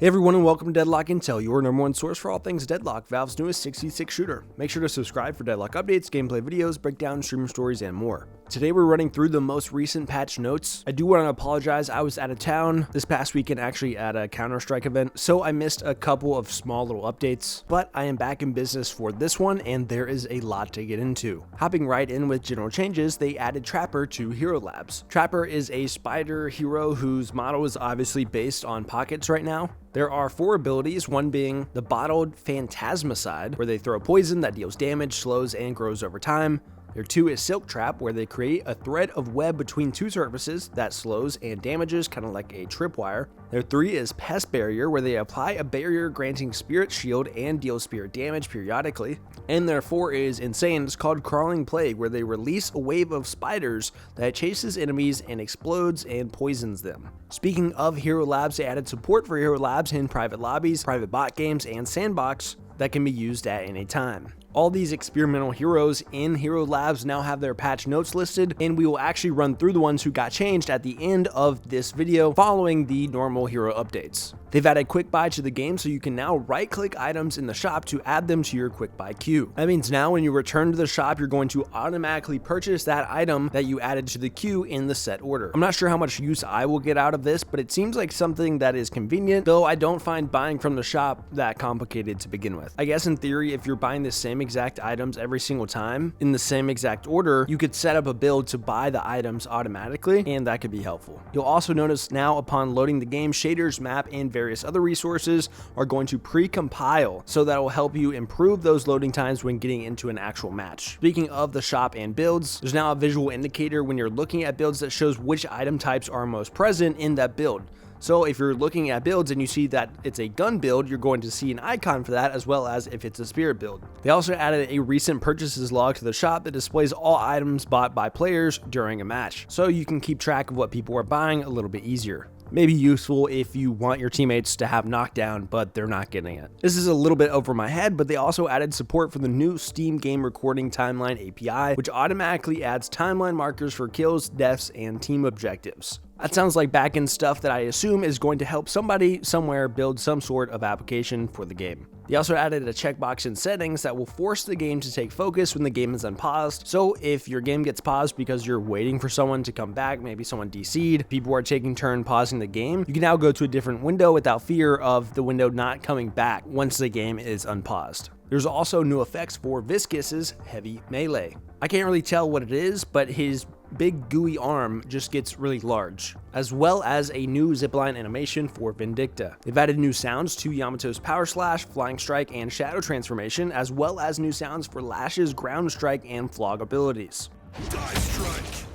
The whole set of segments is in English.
Hey everyone and welcome to Deadlock Intel, your number one source for all things Deadlock, Valve's newest 6v6 shooter. Make sure to subscribe for Deadlock updates, gameplay videos, breakdowns, streamer stories, and more. Today we're running through the most recent patch notes. I do want to apologize, I was out of town this past weekend actually at a Counter-Strike event, so I missed a couple of small little updates, but I am back in business for this one and there is a lot to get into. Hopping right in with general changes, they added Trapper to Hero Labs. Trapper is a spider hero whose model is obviously based on pockets right now. There are 4 abilities, one being the Bottled Phantasmicide, where they throw poison that deals damage, slows, and grows over time. There 2 is Silk Trap, where they create a thread of web between 2 surfaces that slows and damages, kind of like a tripwire. There 3 is Pest Barrier, where they apply a barrier granting Spirit Shield and deal spirit damage periodically. And there 4 is Insane, it's called Crawling Plague, where they release a wave of spiders that chases enemies and explodes and poisons them. Speaking of Hero Labs, they added support for Hero Labs in private lobbies, private bot games, and sandbox that can be used at any time. All these experimental heroes in Hero Labs now have their patch notes listed, and we will actually run through the ones who got changed at the end of this video following the normal hero updates. They've added quick buy to the game, so you can now right click items in the shop to add them to your quick buy queue. That means now when you return to the shop, you're going to automatically purchase that item that you added to the queue in the set order. I'm not sure how much use I will get out of this, but it seems like something that is convenient, though I don't find buying from the shop that complicated to begin with. I guess in theory, if you're buying the same exact items every single time in the same exact order, you could set up a build to buy the items automatically, and that could be helpful. You'll also notice now upon loading the game, shaders, map, and various other resources are going to pre-compile, so that will help you improve those loading times when getting into an actual match. Speaking of the shop and builds, there's now a visual indicator when you're looking at builds that shows which item types are most present in that build. So if you're looking at builds and you see that it's a gun build, you're going to see an icon for that, as well as if it's a spirit build. They also added a recent purchases log to the shop that displays all items bought by players during a match, so you can keep track of what people are buying a little bit easier. Maybe useful if you want your teammates to have knockdown, but they're not getting it. This is a little bit over my head, but they also added support for the new Steam Game Recording Timeline API, which automatically adds timeline markers for kills, deaths, and team objectives. That sounds like backend stuff that I assume is going to help somebody somewhere build some sort of application for the game. They also added a checkbox in settings that will force the game to take focus when the game is unpaused. So if your game gets paused because you're waiting for someone to come back, maybe someone DC'd, people are taking turn pausing the game, you can now go to a different window without fear of the window not coming back once the game is unpaused. There's also new effects for Viscous's heavy melee. I can't really tell what it is, but his big gooey arm just gets really large, as well as a new zipline animation for Vindicta. They've added new sounds to Yamato's Power Slash, Flying Strike, and Shadow Transformation, as well as new sounds for Lash's Ground Strike and Flog abilities. Die Strike!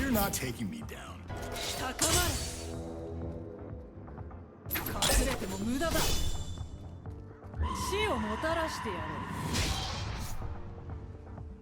You're not taking me down.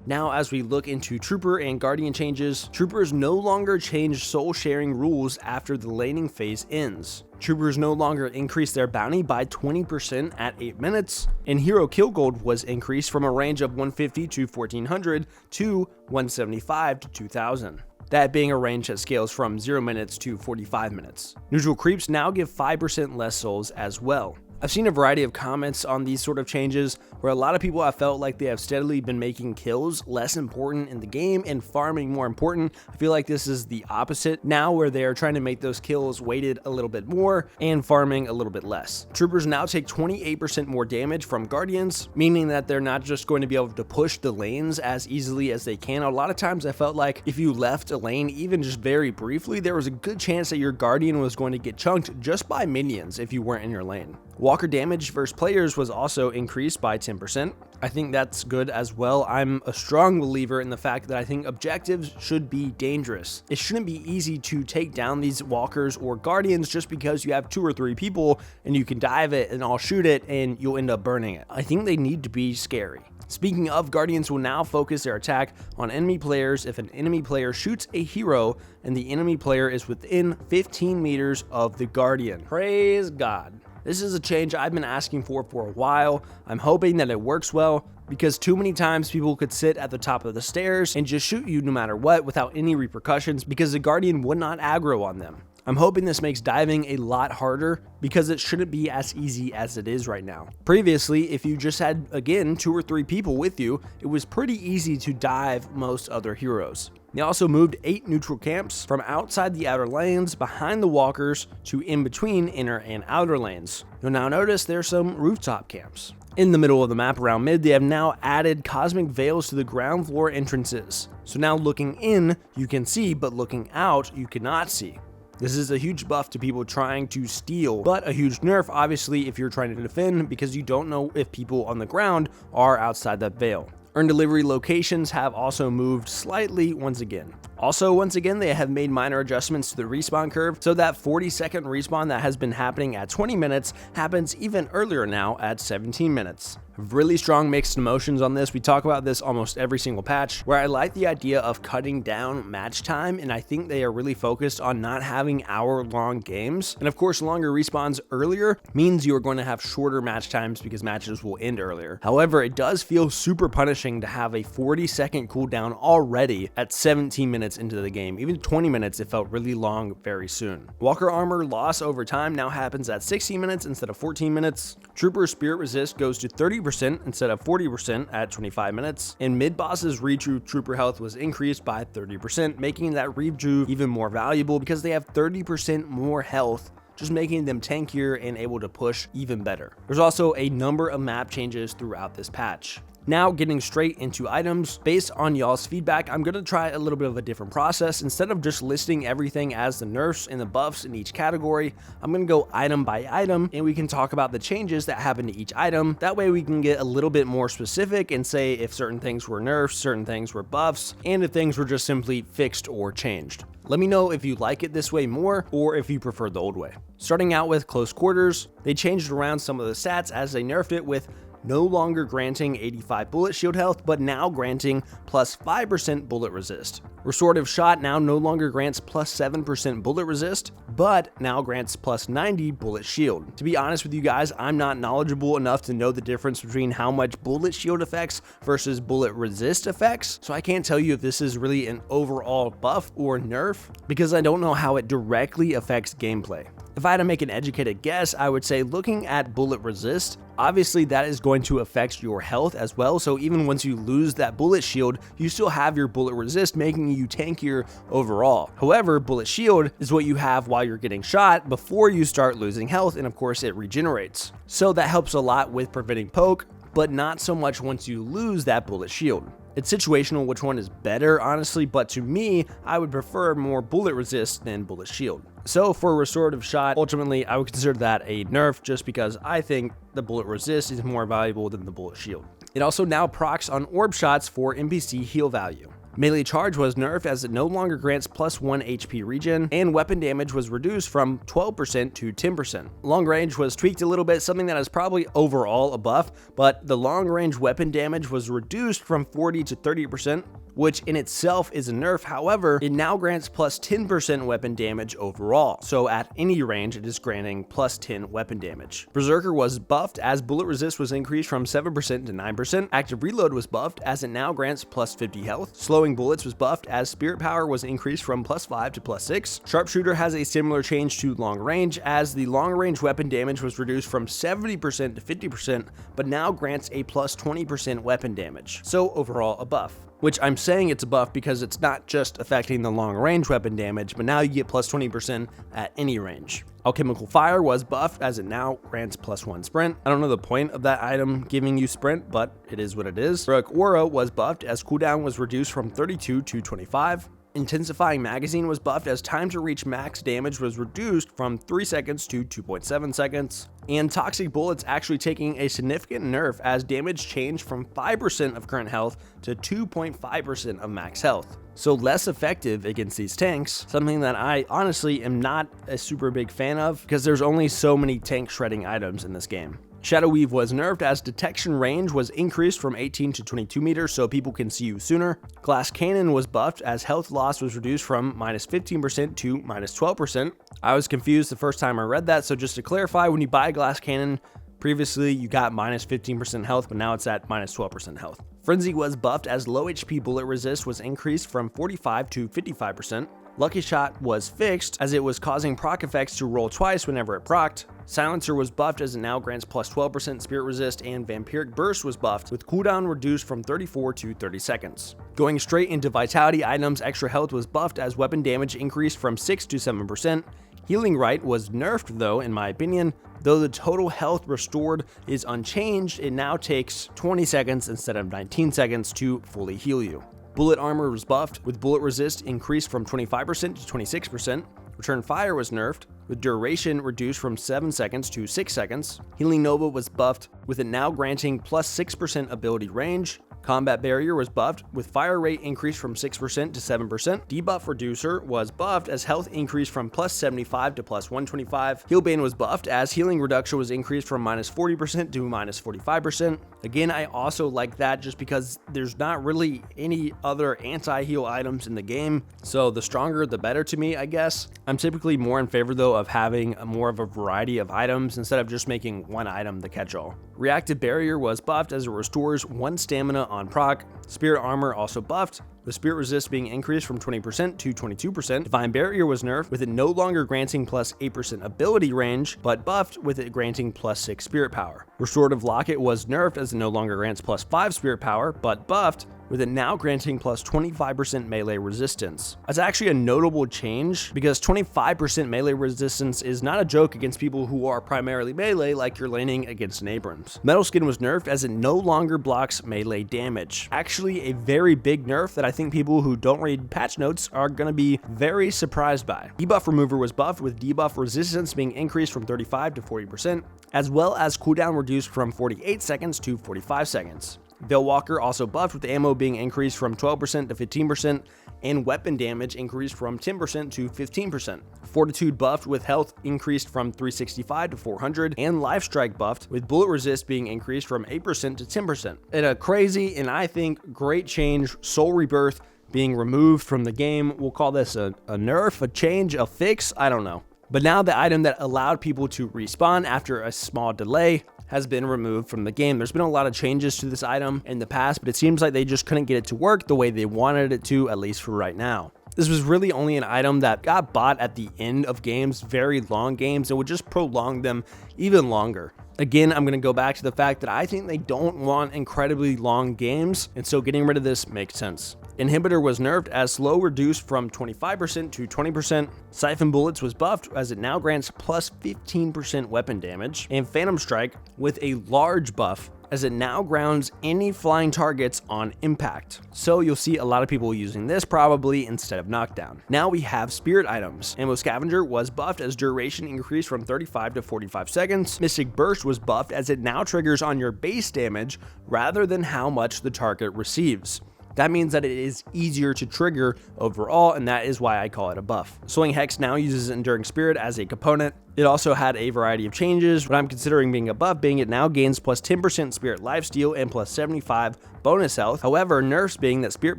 Now, as we look into Trooper and Guardian changes, Troopers no longer change soul sharing rules after the laning phase ends. Troopers no longer increase their bounty by 20% at 8 minutes, and Hero Kill Gold was increased from a range of 150 to 1400 to 175 to 2000. That being a range that scales from 0 minutes to 45 minutes. Neutral creeps now give 5% less souls as well. I've seen a variety of comments on these sort of changes where a lot of people have felt like they have steadily been making kills less important in the game and farming more important. I feel like this is the opposite now, where they are trying to make those kills weighted a little bit more and farming a little bit less. Troopers now take 28% more damage from Guardians, meaning that they're not just going to be able to push the lanes as easily as they can. A lot of times I felt like if you left a lane even just very briefly, there was a good chance that your Guardian was going to get chunked just by minions if you weren't in your lane. Walker damage versus players was also increased by 10%. I think that's good as well. I'm a strong believer in the fact that I think objectives should be dangerous. It shouldn't be easy to take down these walkers or guardians just because you have 2 or 3 people and you can dive it and I'll shoot it and you'll end up burning it. I think they need to be scary. Speaking of, Guardians will now focus their attack on enemy players if an enemy player shoots a hero and the enemy player is within 15 meters of the Guardian. Praise God. This is a change I've been asking for a while. I'm hoping that it works well, because too many times people could sit at the top of the stairs and just shoot you no matter what without any repercussions, because the Guardian would not aggro on them. I'm hoping this makes diving a lot harder because it shouldn't be as easy as it is right now. Previously, if you just had, again, 2 or 3 people with you, it was pretty easy to dive most other heroes. They also moved 8 neutral camps from outside the outer lanes, behind the walkers, to in between inner and outer lanes. You'll now notice there's some rooftop camps. In the middle of the map around mid, they have now added cosmic veils to the ground floor entrances. So now looking in, you can see, but looking out, you cannot see. This is a huge buff to people trying to steal, but a huge nerf obviously if you're trying to defend, because you don't know if people on the ground are outside that veil. Earn delivery locations have also moved slightly once again. Also, once again, they have made minor adjustments to the respawn curve, so that 40-second respawn that has been happening at 20 minutes happens even earlier now at 17 minutes. Really strong mixed emotions on this. We talk about this almost every single patch, where I like the idea of cutting down match time, and I think they are really focused on not having hour-long games. And of course, longer respawns earlier means you are going to have shorter match times because matches will end earlier. However, it does feel super punishing to have a 40-second cooldown already at 17 minutes into the game. Even 20 minutes, it felt really long very soon. Walker armor loss over time now happens at 16 minutes instead of 14 minutes. Trooper spirit resist goes to 30% instead of 40% at 25 minutes, and mid-boss's Reju trooper health was increased by 30%, making that Reju even more valuable because they have 30% more health, just making them tankier and able to push even better. There's also a number of map changes throughout this patch. Now, getting straight into items, based on y'all's feedback, I'm going to try a little bit of a different process. Instead of just listing everything as the nerfs and the buffs in each category, I'm going to go item by item, and we can talk about the changes that happen to each item. That way we can get a little bit more specific and say if certain things were nerfs, certain things were buffs, and if things were just simply fixed or changed. Let me know if you like it this way more, or if you prefer the old way. Starting out with close quarters, they changed around some of the stats as they nerfed it, with no longer granting 85 bullet shield health, but now granting plus 5% bullet resist. Restorative shot now no longer grants plus 7% bullet resist, but now grants plus 90 bullet shield. To be honest with you guys, I'm not knowledgeable enough to know the difference between how much bullet shield effects versus bullet resist effects, so I can't tell you if this is really an overall buff or nerf, because I don't know how it directly affects gameplay. If I had to make an educated guess, I would say looking at bullet resist, obviously that is going to affect your health as well, so even once you lose that bullet shield, you still have your bullet resist, making you tankier overall. However, bullet shield is what you have while you're getting shot before you start losing health, and of course it regenerates. So that helps a lot with preventing poke, but not so much once you lose that bullet shield. It's situational which one is better, honestly, but to me, I would prefer more bullet resist than bullet shield. So for restorative shot, ultimately, I would consider that a nerf just because I think the bullet resist is more valuable than the bullet shield. It also now procs on orb shots for NPC heal value. Melee charge was nerfed as it no longer grants plus 1 HP regen, and weapon damage was reduced from 12% to 10%. Long range was tweaked a little bit, something that is probably overall a buff, but the long range weapon damage was reduced from 40 to 30%, which in itself is a nerf. However, it now grants plus 10% weapon damage overall, so at any range it is granting plus 10 weapon damage. Berserker was buffed as bullet resist was increased from 7% to 9%. Active reload was buffed as it now grants plus 50 health. Slowing bullets was buffed as spirit power was increased from plus 5 to plus 6. Sharpshooter has a similar change to long range, as the long range weapon damage was reduced from 70% to 50%, but now grants a plus 20% weapon damage. So overall a buff. Which I'm saying it's a buff because it's not just affecting the long range weapon damage, but now you get plus 20% at any range. Alchemical Fire was buffed as it now grants plus 1 sprint. I don't know the point of that item giving you sprint, but it is what it is. Heroic Aura was buffed as cooldown was reduced from 32 to 25. Intensifying Magazine was buffed as time to reach max damage was reduced from 3 seconds to 2.7 seconds. And Toxic Bullets actually taking a significant nerf as damage changed from 5% of current health to 2.5% of max health. So less effective against these tanks, something that I honestly am not a super big fan of because there's only so many tank shredding items in this game. Shadow Weave was nerfed as detection range was increased from 18 to 22 meters so people can see you sooner. Glass Cannon was buffed as health loss was reduced from minus 15% to minus 12%. I was confused the first time I read that, so just to clarify, when you buy Glass Cannon, previously you got minus 15% health, but now it's at minus 12% health. Frenzy was buffed as low HP bullet resist was increased from 45 to 55%. Lucky Shot was fixed as it was causing proc effects to roll twice whenever it procced. Silencer was buffed as it now grants plus 12% spirit resist, and Vampiric Burst was buffed with cooldown reduced from 34 to 30 seconds. Going straight into Vitality items, Extra Health was buffed as weapon damage increased from 6 to 7%. Healing Right was nerfed though, in my opinion. Though the total health restored is unchanged, it now takes 20 seconds instead of 19 seconds to fully heal you. Bullet Armor was buffed, with bullet resist increased from 25% to 26%. Return Fire was nerfed, with duration reduced from 7 seconds to 6 seconds. Healing Nova was buffed, with it now granting plus 6% ability range. Combat Barrier was buffed, with fire rate increased from 6% to 7%. Debuff Reducer was buffed as health increased from plus 75 to plus 125. Healbane was buffed as healing reduction was increased from minus 40% to minus 45%. Again, I also like that just because there's not really any other anti-heal items in the game, so the stronger the better to me, I guess. I'm typically more in favor though of having more of a variety of items instead of just making one item the catch-all. Reactive Barrier was buffed as it restores 1 stamina on proc. Spirit Armor also buffed, with Spirit Resist being increased from 20% to 22%. Divine Barrier was nerfed, with it no longer granting plus 8% ability range, but buffed with it granting plus 6 spirit power. Restorative Locket was nerfed as it no longer grants plus 5 spirit power, but buffed, with it now granting plus 25% melee resistance. That's actually a notable change because 25% melee resistance is not a joke against people who are primarily melee like you're laning against an Abrams. Metal Skin was nerfed as it no longer blocks melee damage. Actually a very big nerf that I think people who don't read patch notes are going to be very surprised by. Debuff Remover was buffed, with debuff resistance being increased from 35 to 40%, as well as cooldown reduced from 48 seconds to 45 seconds. Veilwalker also buffed, with ammo being increased from 12% to 15%, and weapon damage increased from 10% to 15%. Fortitude buffed, with health increased from 365 to 400, and Lifestrike buffed, with bullet resist being increased from 8% to 10%. And a crazy and I think great change, Soul Rebirth being removed from the game. We'll call this a nerf, a change, a fix, I don't know. But now the item that allowed people to respawn after a small delay has been removed from the game. There's been a lot of changes to this item in the past, but it seems like they just couldn't get it to work the way they wanted it to, at least for right now. This was really only an item that got bought at the end of games, very long games, and would just prolong them even longer. Again, I'm going to go back to the fact that I think they don't want incredibly long games, and so getting rid of this makes sense. Inhibitor was nerfed as slow reduced from 25% to 20%. Siphon Bullets was buffed as it now grants plus 15% weapon damage. And Phantom Strike with a large buff as it now grounds any flying targets on impact. So you'll see a lot of people using this probably instead of knockdown. Now we have spirit items. Ammo Scavenger was buffed as duration increased from 35 to 45 seconds. Mystic Burst was buffed as it now triggers on your base damage rather than how much the target receives. That means that it is easier to trigger overall, and that is why I call it a buff. Soiling Hex now uses Enduring Spirit as a component. It also had a variety of changes, but I'm considering being a buff being it now gains plus 10% Spirit Lifesteal and plus 75 bonus health. However, nerfs being that Spirit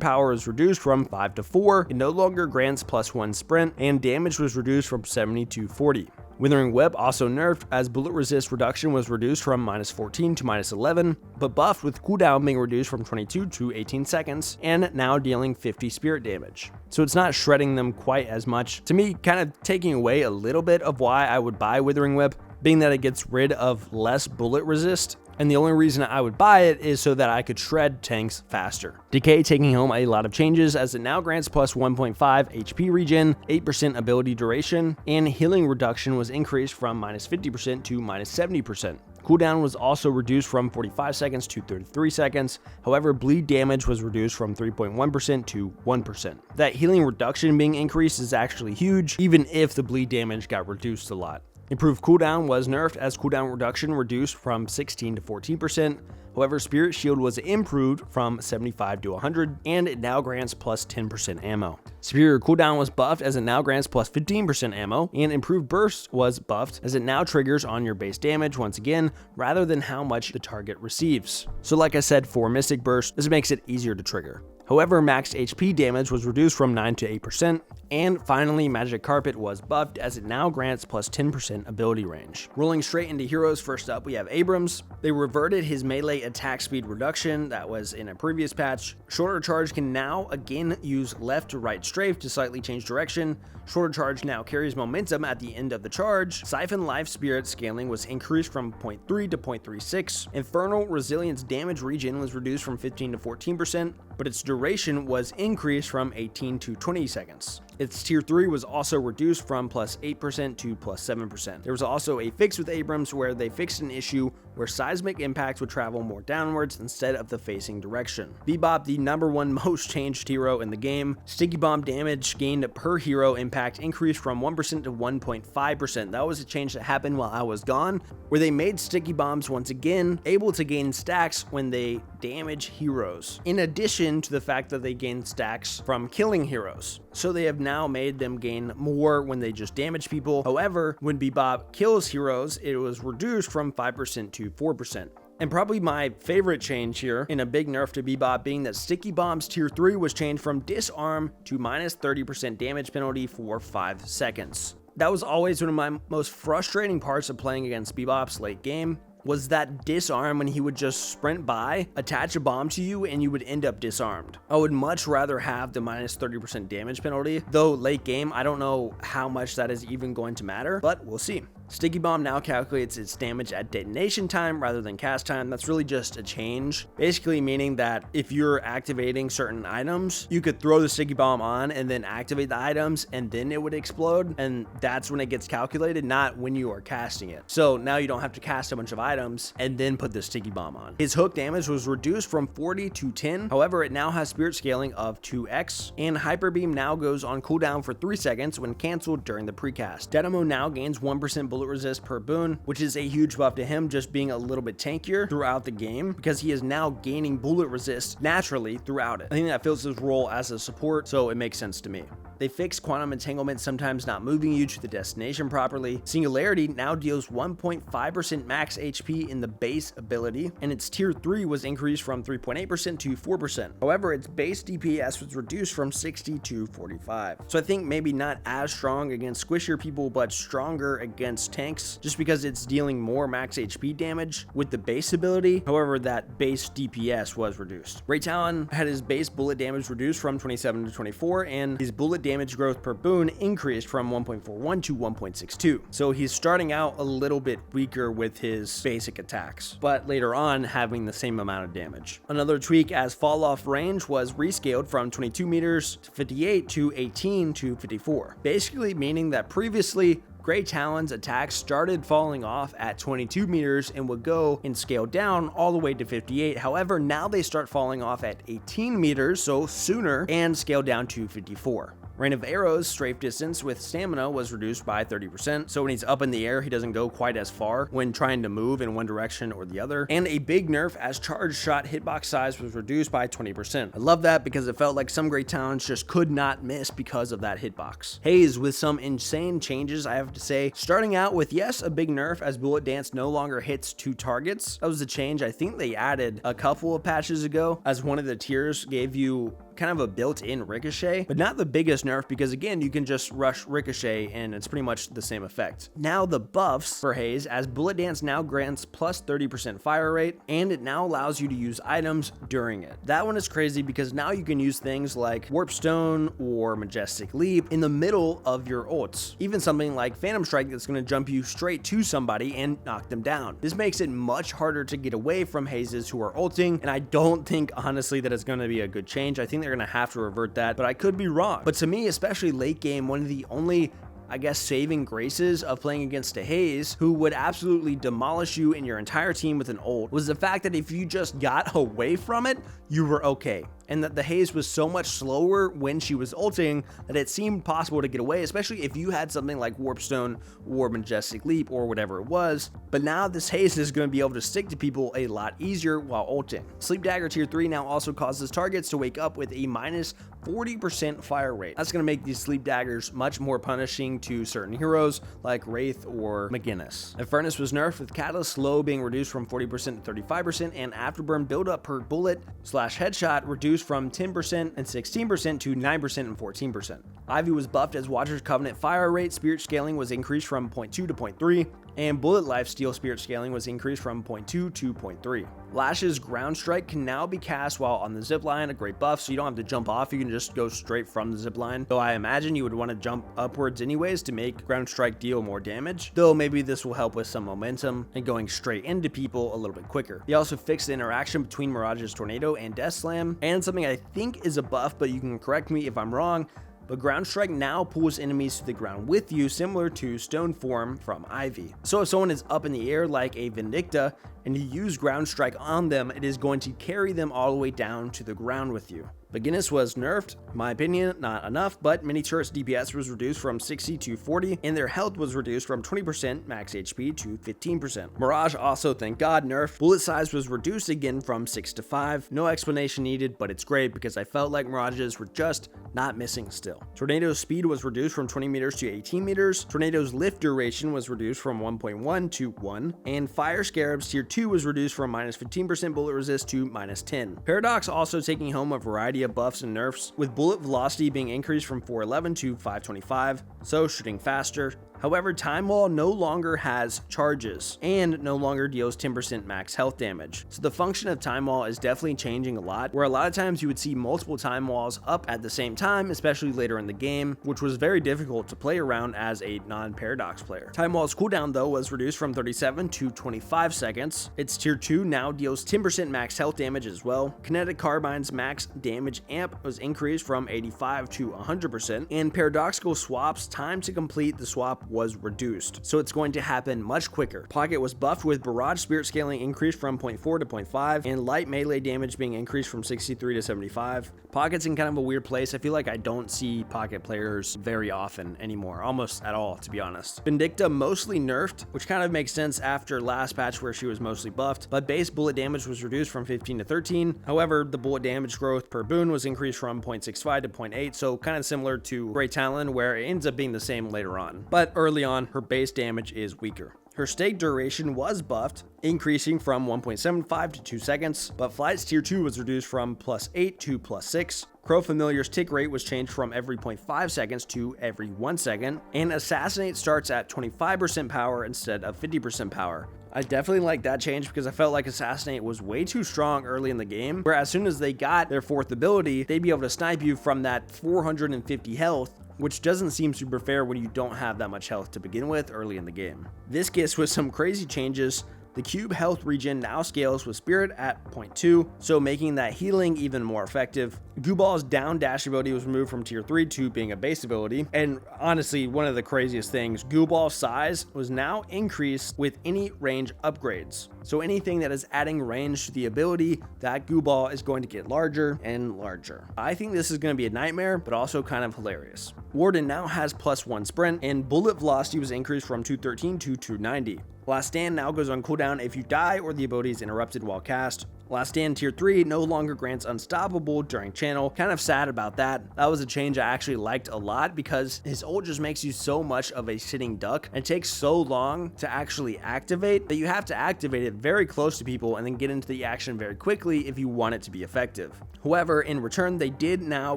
Power is reduced from 5 to 4, it no longer grants plus 1 sprint, and damage was reduced from 70 to 40. Withering Web also nerfed as bullet resist reduction was reduced from minus 14 to minus 11, but buffed with cooldown being reduced from 22 to 18 seconds, and now dealing 50 spirit damage. So it's not shredding them quite as much. To me, kind of taking away a little bit of why I would buy Withering Web, being that it gets rid of less bullet resist, and the only reason I would buy it is so that I could shred tanks faster. Decay taking home a lot of changes as it now grants plus 1.5 HP regen, 8% ability duration, and healing reduction was increased from minus 50% to minus 70%. Cooldown was also reduced from 45 seconds to 33 seconds. However, bleed damage was reduced from 3.1% to 1%. That healing reduction being increased is actually huge, even if the bleed damage got reduced a lot. Improved cooldown was nerfed as cooldown reduction reduced from 16 to 14%. However, Spirit Shield was improved from 75 to 100, and it now grants plus 10% ammo. Superior cooldown was buffed as it now grants plus 15% ammo, and Improved Burst was buffed as it now triggers on your base damage once again, rather than how much the target receives. So like I said, for Mystic Burst, this makes it easier to trigger. However, max HP damage was reduced from 9 to 8%. And finally, Magic Carpet was buffed as it now grants plus 10% ability range. Rolling straight into heroes, first up we have Abrams. They reverted his melee attack speed reduction that was in a previous patch. Shorter Charge can now again use left to right strafe to slightly change direction. Shorter Charge now carries momentum at the end of the charge. Siphon Life Spirit scaling was increased from 0.3 to 0.36. Infernal Resilience damage regen was reduced from 15 to 14%, but its duration was increased from 18 to 20 seconds. Its tier 3 was also reduced from plus 8% to plus 7%. There was also a fix with Abrams where they fixed an issue where seismic impacts would travel more downwards instead of the facing direction. Bebop, the #1 most changed hero in the game. Sticky Bomb damage gained per hero impact increased from 1% to 1.5%. That was a change that happened while I was gone, where they made Sticky Bombs once again able to gain stacks when they damage heroes, in addition to the fact that they gain stacks from killing heroes. So they have now made them gain more when they just damage people. However, when Bebop kills heroes, it was reduced from 5% to 4%. And probably my favorite change here, in a big nerf to Bebop, being that Sticky Bomb's tier 3 was changed from disarm to minus 30% damage penalty for 5 seconds. That was always one of my most frustrating parts of playing against Bebop's late game, was that disarm when he would just sprint by, attach a bomb to you, and you would end up disarmed. I would much rather have the minus 30% damage penalty, though late game, I don't know how much that is even going to matter, but we'll see. Sticky Bomb now calculates its damage at detonation time rather than cast time. That's really just a change, basically meaning that if you're activating certain items, you could throw the Sticky Bomb on and then activate the items and then it would explode, and that's when it gets calculated, not when you are casting it. So now you don't have to cast a bunch of items and then put the Sticky Bomb on. His hook damage was reduced from 40 to 10. However, it now has spirit scaling of 2x, and Hyper Beam now goes on cooldown for 3 seconds when canceled during the precast. Dynamo now gains 1% bullet resist per boon, which is a huge buff to him just being a little bit tankier throughout the game because he is now gaining bullet resist naturally throughout it. I think that fills his role as a support, so it makes sense to me. They fixed Quantum Entanglement, sometimes not moving you to the destination properly. Singularity now deals 1.5% max HP in the base ability, and its tier 3 was increased from 3.8% to 4%. However, its base DPS was reduced from 60 to 45. So I think maybe not as strong against squishier people, but stronger against tanks, just because it's dealing more max HP damage with the base ability. However, that base DPS was reduced. Talon had his base bullet damage reduced from 27 to 24, and his bullet damage growth per boon increased from 1.41 to 1.62. So he's starting out a little bit weaker with his basic attacks, but later on having the same amount of damage. Another tweak as fall off range was rescaled from 22 meters to 58 to 18 to 54, basically meaning that previously Grey Talon's attacks started falling off at 22 meters and would go and scale down all the way to 58. However, now they start falling off at 18 meters, so sooner, and scale down to 54. Rain of Arrows strafe distance with stamina was reduced by 30%, so when he's up in the air, he doesn't go quite as far when trying to move in one direction or the other. And a big nerf as charge shot hitbox size was reduced by 20%. I love that because it felt like some Great Talons just could not miss because of that hitbox. Haze with some insane changes, I have to say. Starting out with, yes, a big nerf as Bullet Dance no longer hits 2 targets. That was a change I think they added a couple of patches ago, as one of the tiers gave you kind of a built-in ricochet, but not the biggest nerf because again, you can just rush ricochet and it's pretty much the same effect. Now the buffs for Haze, as Bullet Dance now grants plus 30% fire rate, and it now allows you to use items during it. That one is crazy because now you can use things like Warp Stone or Majestic Leap in the middle of your ults. Even something like Phantom Strike that's going to jump you straight to somebody and knock them down. This makes it much harder to get away from Hazes who are ulting, and I don't think honestly that it's going to be a good change. I think they're going to have to revert that, but I could be wrong. But to me, especially late game, one of the only, I guess, saving graces of playing against a Haze who would absolutely demolish you and your entire team with an ult was the fact that if you just got away from it, you were okay. And that the Haze was so much slower when she was ulting that it seemed possible to get away, especially if you had something like Warp Stone or Majestic Leap or whatever it was. But now this Haze is going to be able to stick to people a lot easier while ulting. Sleep Dagger tier 3 now also causes targets to wake up with a minus 40% fire rate. That's going to make these Sleep Daggers much more punishing to certain heroes like Wraith or McGinnis. Infernus was nerfed with Catalyst Slow being reduced from 40% to 35%, and Afterburn buildup per bullet / headshot reduced reduced from 10% and 16% to 9% and 14%. Ivy was buffed as Watcher's Covenant fire rate spirit scaling was increased from 0.2 to 0.3, and bullet lifesteal spirit scaling was increased from 0.2 to 0.3. Lash's ground strike can now be cast while on the zipline, a great buff, so you don't have to jump off, you can just go straight from the zipline. Though I imagine you would want to jump upwards anyways to make ground strike deal more damage, though maybe this will help with some momentum and going straight into people a little bit quicker. He also fixed the interaction between Mirage's Tornado and Death Slam, and something I think is a buff, but you can correct me if I'm wrong, but Ground Strike now pulls enemies to the ground with you, similar to Stone Form from Ivy. So if someone is up in the air like a Vindicta and you use Ground Strike on them, it is going to carry them all the way down to the ground with you. McGinnis was nerfed, in my opinion, not enough, but mini turrets DPS was reduced from 60 to 40, and their health was reduced from 20% max HP to 15%. Mirage also, thank God, nerfed. Bullet size was reduced again from 6 to 5. No explanation needed, but it's great because I felt like Mirages were just not missing still. Tornado's speed was reduced from 20 meters to 18 meters. Tornado's lift duration was reduced from 1.1 to 1, and Fire Scarab's tier 2 was reduced from minus 15% bullet resist to minus 10. Paradox also taking home a variety of buffs and nerfs, with bullet velocity being increased from 411 to 525, so shooting faster. However, Time Wall no longer has charges and no longer deals 10% max health damage. So the function of Time Wall is definitely changing a lot, where a lot of times you would see multiple Time Walls up at the same time, especially later in the game, which was very difficult to play around as a non-Paradox player. Time Wall's cooldown though was reduced from 37 to 25 seconds. Its tier 2 now deals 10% max health damage as well. Kinetic Carbine's max damage amp was increased from 85 to 100%, and Paradoxical Swap's time to complete the swap was reduced, so it's going to happen much quicker. Pocket was buffed with Barrage spirit scaling increased from 0.4 to 0.5, and light melee damage being increased from 63 to 75. Pocket's in kind of a weird place. I feel like I don't see Pocket players very often anymore, almost at all, to be honest. Vindicta mostly nerfed, which kind of makes sense after last patch where she was mostly buffed, but base bullet damage was reduced from 15 to 13. However, the bullet damage growth per boon was increased from 0.65 to 0.8, so kind of similar to Great Talon, where it ends up being the same later on. But early on, her base damage is weaker. Her stake duration was buffed, increasing from 1.75 to 2 seconds, but Flight's tier 2 was reduced from +8 to +6. Crow Familiar's tick rate was changed from every 0.5 seconds to every 1 second, and Assassinate starts at 25% power instead of 50% power. I definitely like that change because I felt like Assassinate was way too strong early in the game, where as soon as they got their 4th ability, they'd be able to snipe you from that 450 health, which doesn't seem super fair when you don't have that much health to begin with early in the game. Viscous with some crazy changes. The cube health regen now scales with Spirit at 0.2, so making that healing even more effective. Gooball's down dash ability was removed from tier 3 to being a base ability, and honestly, one of the craziest things, Gooball's size was now increased with any range upgrades. So anything that is adding range to the ability, that Gooball is going to get larger and larger. I think this is going to be a nightmare, but also kind of hilarious. Warden now has +1 sprint, and bullet velocity was increased from 213 to 290. Last Stand now goes on cooldown if you die or the ability is interrupted while cast. Last Stand tier 3 no longer grants unstoppable during channel. Kind of sad about that. That was a change I actually liked a lot because his ult just makes you so much of a sitting duck and takes so long to actually activate that you have to activate it very close to people and then get into the action very quickly if you want it to be effective. However, in return, they did now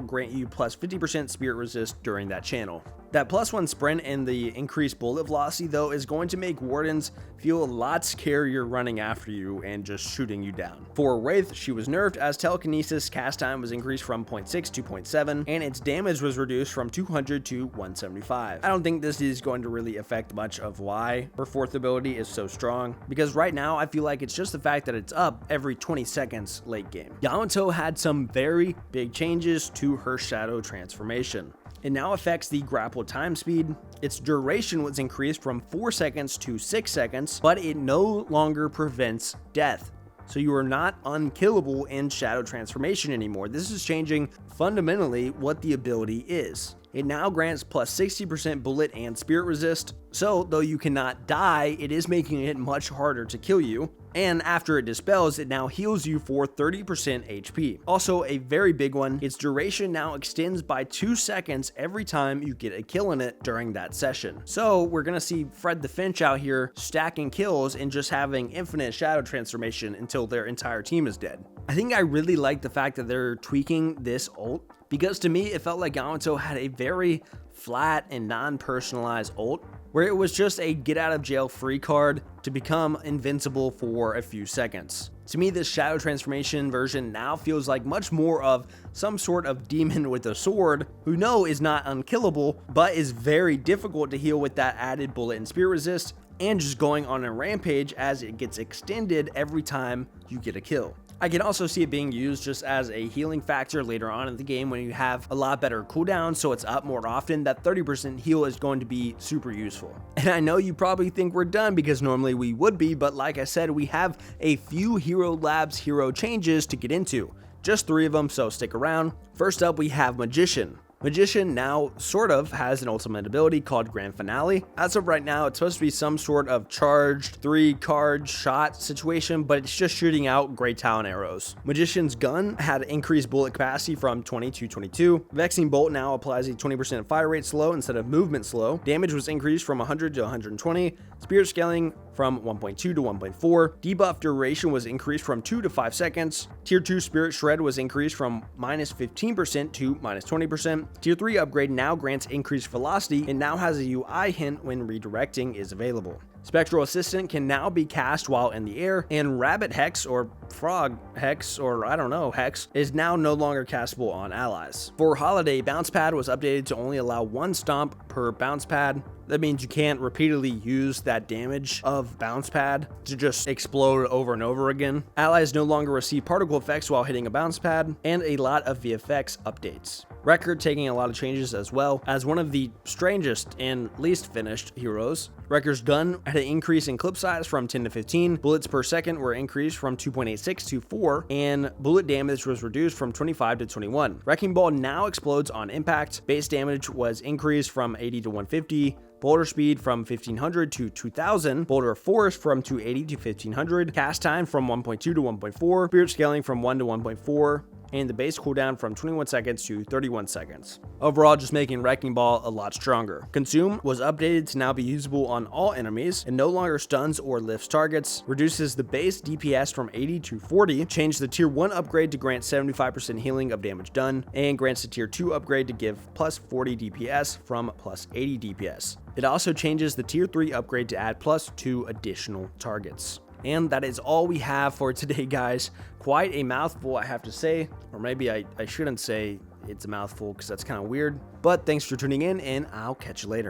grant you plus 50% spirit resist during that channel. That +1 sprint and the increased bullet velocity though is going to make Wardens feel a lot scarier running after you and just shooting you down. For Wraith, she was nerfed as telekinesis cast time was increased from 0.6 to 0.7 and its damage was reduced from 200 to 175. I don't think this is going to really affect much of why her 4th ability is so strong, because right now I feel like it's just the fact that it's up every 20 seconds late game. Yamato had some very big changes to her shadow transformation. It now affects the grapple time speed. Its duration was increased from 4 seconds to 6 seconds, but it no longer prevents death. So you are not unkillable in shadow transformation anymore. This is changing fundamentally what the ability is. It now grants plus 60% bullet and spirit resist, so though you cannot die, it is making it much harder to kill you. And after it dispels, it now heals you for 30% HP. Also, a very big one, its duration now extends by 2 seconds every time you get a kill in it during that session. So we're gonna see Fred the Finch out here stacking kills and just having infinite shadow transformation until their entire team is dead. I think I really like the fact that they're tweaking this ult, because to me it felt like Yamato had a very flat and non-personalized ult, where it was just a get out of jail free card to become invincible for a few seconds. To me, this shadow transformation version now feels like much more of some sort of demon with a sword who is not unkillable, but is very difficult to heal with that added bullet and spirit resist, and just going on a rampage as it gets extended every time you get a kill. I can also see it being used just as a healing factor later on in the game when you have a lot better cooldown, so it's up more often. That 30% heal is going to be super useful. And I know you probably think we're done, because normally we would be, but like I said, we have a few Hero Labs hero changes to get into. Just 3 of them, so stick around. First up, we have Magician. Magician now sort of has an ultimate ability called Grand Finale. As of right now, it's supposed to be some sort of charged 3-card shot situation, but it's just shooting out Great Talon arrows. Magician's gun had increased bullet capacity from 20 to 22. Vexing Bolt now applies a 20% fire rate slow instead of movement slow. Damage was increased from 100 to 120. Spirit scaling from 1.2 to 1.4. Debuff duration was increased from 2 to 5 seconds. Tier 2 Spirit Shred was increased from minus 15% to minus 20%. Tier 3 upgrade now grants increased velocity and now has a UI hint when redirecting is available. Spectral Assistant can now be cast while in the air, and Rabbit Hex or Frog Hex, or I don't know, Hex, is now no longer castable on allies. For Holiday, Bounce Pad was updated to only allow 1 stomp per bounce pad. That means you can't repeatedly use that damage of Bounce Pad to just explode over and over again. Allies no longer receive particle effects while hitting a bounce pad, and a lot of VFX updates. Record taking a lot of changes as well. As one of the strangest and least finished heroes, Wrecker's gun had an increase in clip size from 10 to 15, bullets per second were increased from 2.86 to 4, and bullet damage was reduced from 25 to 21. Wrecking Ball now explodes on impact, base damage was increased from 80 to 150, boulder speed from 1500 to 2000, boulder force from 280 to 1500, cast time from 1.2 to 1.4, spirit scaling from 1 to 1.4, and the base cooldown from 21 seconds to 31 seconds. Overall, just making Wrecking Ball a lot stronger. Consume was updated to now be usable on all enemies and no longer stuns or lifts targets, reduces the base DPS from 80 to 40, changed the tier 1 upgrade to grant 75% healing of damage done, and grants the tier 2 upgrade to give plus 40 DPS from plus 80 DPS. It also changes the tier 3 upgrade to add plus 2 additional targets. And that is all we have for today, guys. Quite a mouthful, I have to say, or maybe I shouldn't say it's a mouthful because that's kind of weird. But thanks for tuning in, and I'll catch you later.